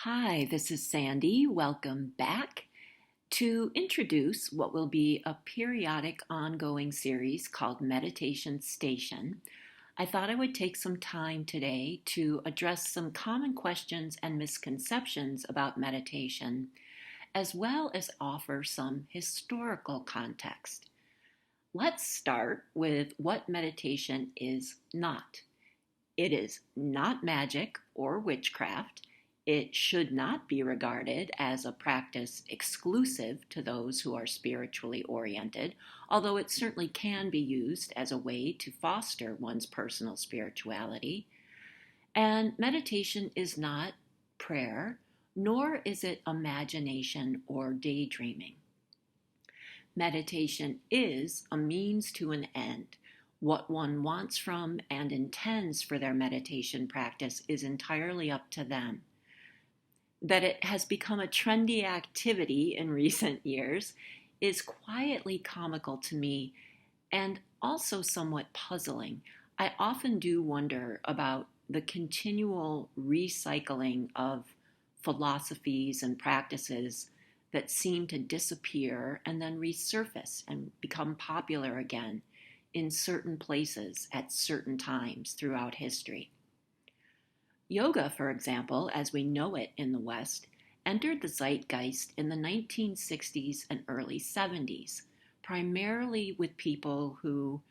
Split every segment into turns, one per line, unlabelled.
Hi, this is Sandy. Welcome back. To introduce what will be a periodic ongoing series called Meditation Station, I thought I would take some time today to address some common questions and misconceptions about meditation, as well as offer some historical context. Let's start with what meditation is not. It is not magic or witchcraft. It should not be regarded as a practice exclusive to those who are spiritually oriented, although it certainly can be used as a way to foster one's personal spirituality. And meditation is not prayer, nor is it imagination or daydreaming. Meditation is a means to an end. What one wants from and intends for their meditation practice is entirely up to them. That it has become a trendy activity in recent years is quietly comical to me and also somewhat puzzling. I often do wonder about the continual recycling of philosophies and practices that seem to disappear and then resurface and become popular again in certain places at certain times throughout history. Yoga, for example, as we know it in the West, entered the zeitgeist in the 1960s and early 70s, primarily with people who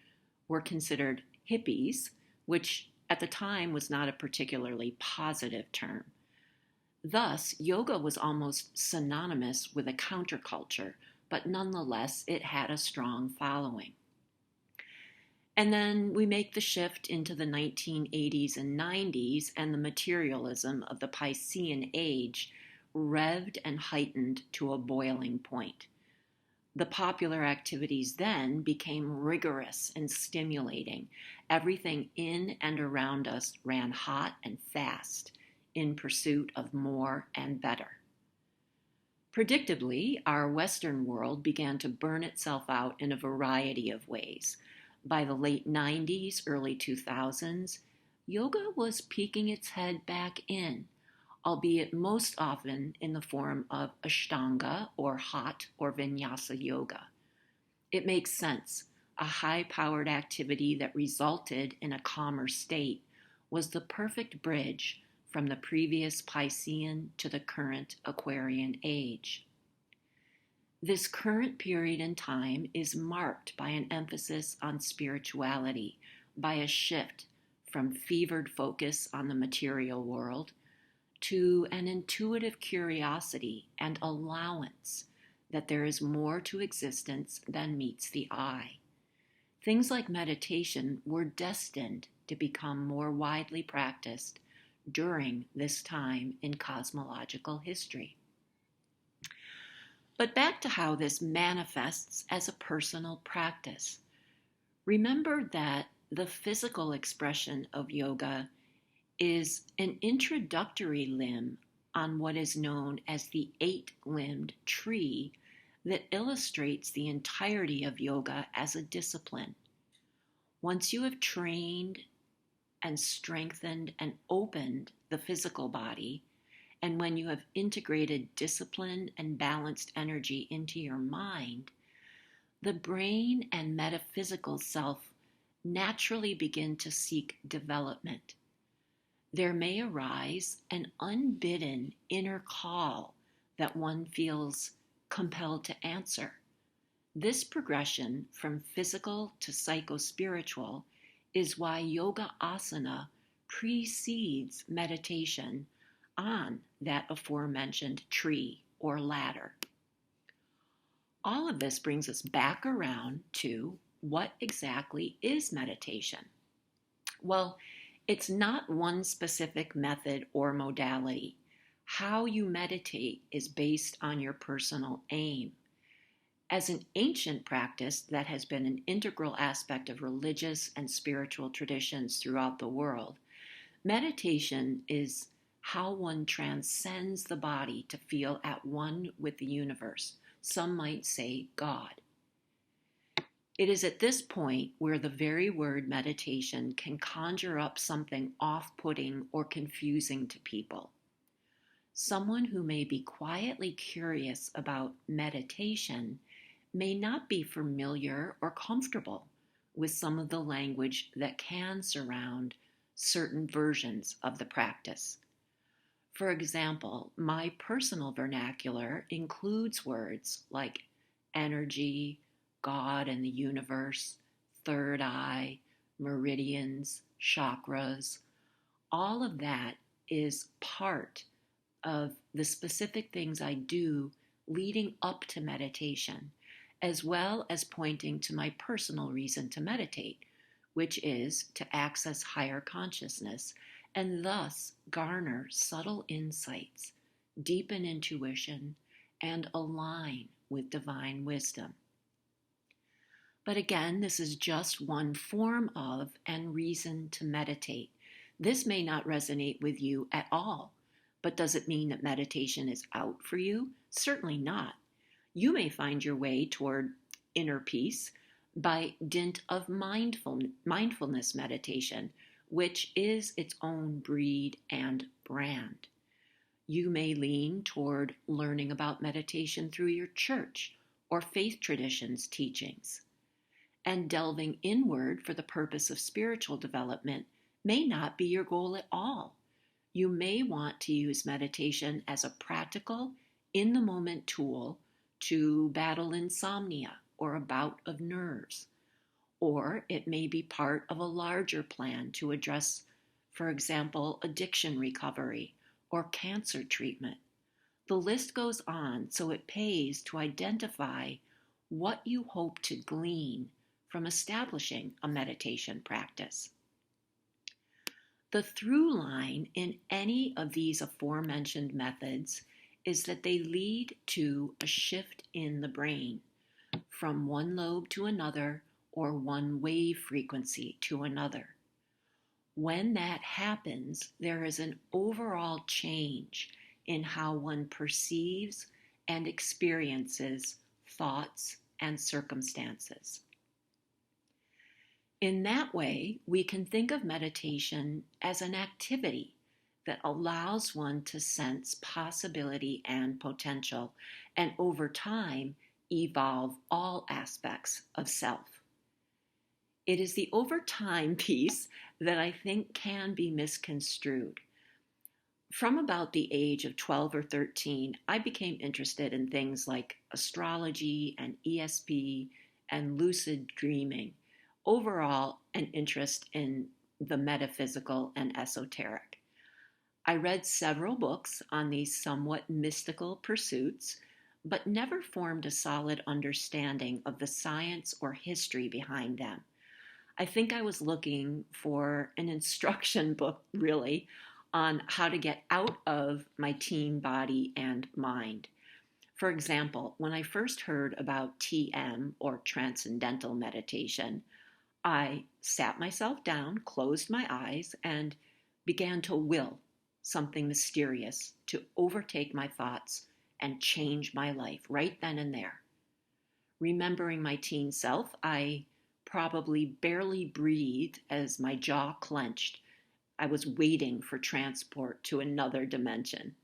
were considered hippies, which at the time was not a particularly positive term. Thus, yoga was almost synonymous with a counterculture, but nonetheless, it had a strong following. And then we make the shift into the 1980s and 90s, and the materialism of the Piscean age revved and heightened to a boiling point. The popular activities then became rigorous and stimulating. Everything in and around us ran hot and fast in pursuit of more and better. Predictably, our Western world began to burn itself out in a variety of ways. By the late 90s, early 2000s, yoga was peeking its head back in, albeit most often in the form of Ashtanga or hot or vinyasa yoga. It makes sense. A high-powered activity that resulted in a calmer state was the perfect bridge from the previous Piscean to the current Aquarian age. This current period in time is marked by an emphasis on spirituality, by a shift from fevered focus on the material world to an intuitive curiosity and allowance that there is more to existence than meets the eye. Things like meditation were destined to become more widely practiced during this time in cosmological history. But back to how this manifests as a personal practice. Remember that the physical expression of yoga is an introductory limb on what is known as the eight-limbed tree that illustrates the entirety of yoga as a discipline. Once you have trained and strengthened and opened the physical body, and when you have integrated discipline and balanced energy into your mind, the brain and metaphysical self naturally begin to seek development. There may arise an unbidden inner call that one feels compelled to answer. This progression from physical to psycho-spiritual is why yoga asana precedes meditation on that aforementioned tree or ladder. All of this brings us back around to what exactly is meditation? Well, it's not one specific method or modality. How you meditate is based on your personal aim. As an ancient practice that has been an integral aspect of religious and spiritual traditions throughout the world, meditation is how one transcends the body to feel at one with the universe. Some might say God. It is at this point where the very word meditation can conjure up something off-putting or confusing to people. Someone who may be quietly curious about meditation may not be familiar or comfortable with some of the language that can surround certain versions of the practice. For example, my personal vernacular includes words like energy, God and the universe, third eye, meridians, chakras. All of that is part of the specific things I do leading up to meditation, as well as pointing to my personal reason to meditate, which is to access higher consciousness and thus garner subtle insights, deepen intuition, and align with divine wisdom. But again, this is just one form of and reason to meditate. This may not resonate with you at all, but does it mean that meditation is out for you? Certainly not. You may find your way toward inner peace by dint of mindfulness meditation, which is its own breed and brand. You may lean toward learning about meditation through your church or faith tradition's teachings. And delving inward for the purpose of spiritual development may not be your goal at all. You may want to use meditation as a practical, in-the-moment tool to battle insomnia or a bout of nerves. Or it may be part of a larger plan to address, for example, addiction recovery or cancer treatment. The list goes on, so it pays to identify what you hope to glean from establishing a meditation practice. The through line in any of these aforementioned methods is that they lead to a shift in the brain from one lobe to another or one wave frequency to another. When that happens, there is an overall change in how one perceives and experiences thoughts and circumstances. In that way, we can think of meditation as an activity that allows one to sense possibility and potential, and over time, evolve all aspects of self. It is the over time piece that I think can be misconstrued. From about the age of 12 or 13, I became interested in things like astrology and ESP and lucid dreaming. Overall, an interest in the metaphysical and esoteric. I read several books on these somewhat mystical pursuits, but never formed a solid understanding of the science or history behind them. I think I was looking for an instruction book, really, on how to get out of my teen body and mind. For example, when I first heard about TM, or transcendental meditation, I sat myself down, closed my eyes, and began to will something mysterious to overtake my thoughts and change my life right then and there. Remembering my teen self, I probably barely breathed as my jaw clenched. I was waiting for transport to another dimension.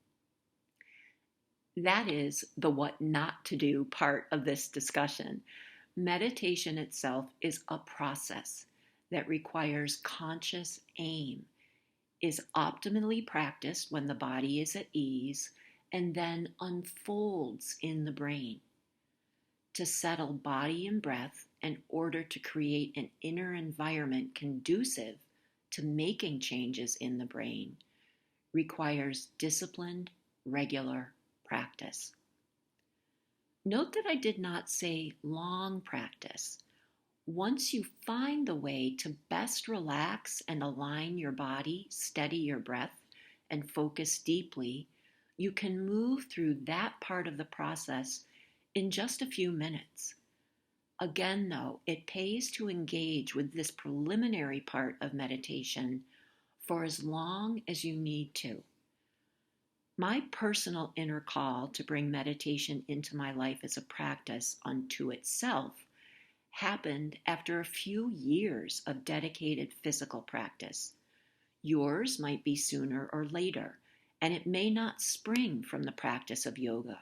That is the what not to do part of this discussion. Meditation itself is a process that requires conscious aim, is optimally practiced when the body is at ease, and then unfolds in the brain. To settle body and breath in order to create an inner environment conducive to making changes in the brain requires disciplined, regular practice. Note that I did not say long practice. Once you find the way to best relax and align your body, steady your breath, and focus deeply, you can move through that part of the process in just a few minutes. Again, though, it pays to engage with this preliminary part of meditation for as long as you need to. My personal inner call to bring meditation into my life as a practice unto itself happened after a few years of dedicated physical practice. Yours might be sooner or later, and it may not spring from the practice of yoga.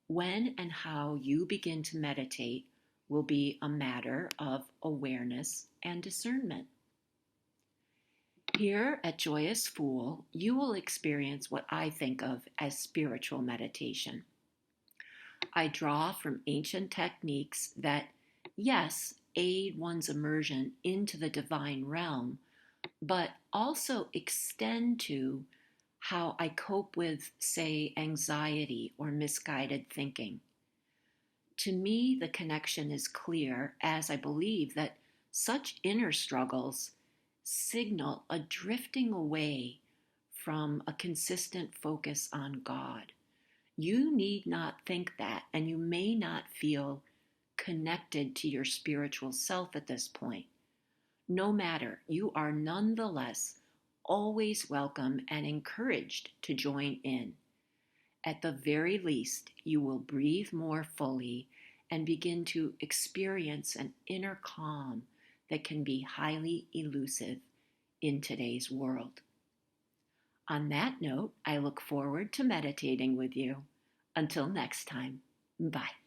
When and how you begin to meditate will be a matter of awareness and discernment. Here at Joyous Fool, you will experience what I think of as spiritual meditation. I draw from ancient techniques that, yes, aid one's immersion into the divine realm, but also extend to how I cope with, say, anxiety or misguided thinking. To me, the connection is clear, as I believe that such inner struggles signal a drifting away from a consistent focus on God. You need not think that, and you may not feel connected to your spiritual self at this point. No matter, you are nonetheless always welcome and encouraged to join in. At the very least, you will breathe more fully and begin to experience an inner calm that can be highly elusive in today's world. On that note, I look forward to meditating with you. Until next time, bye.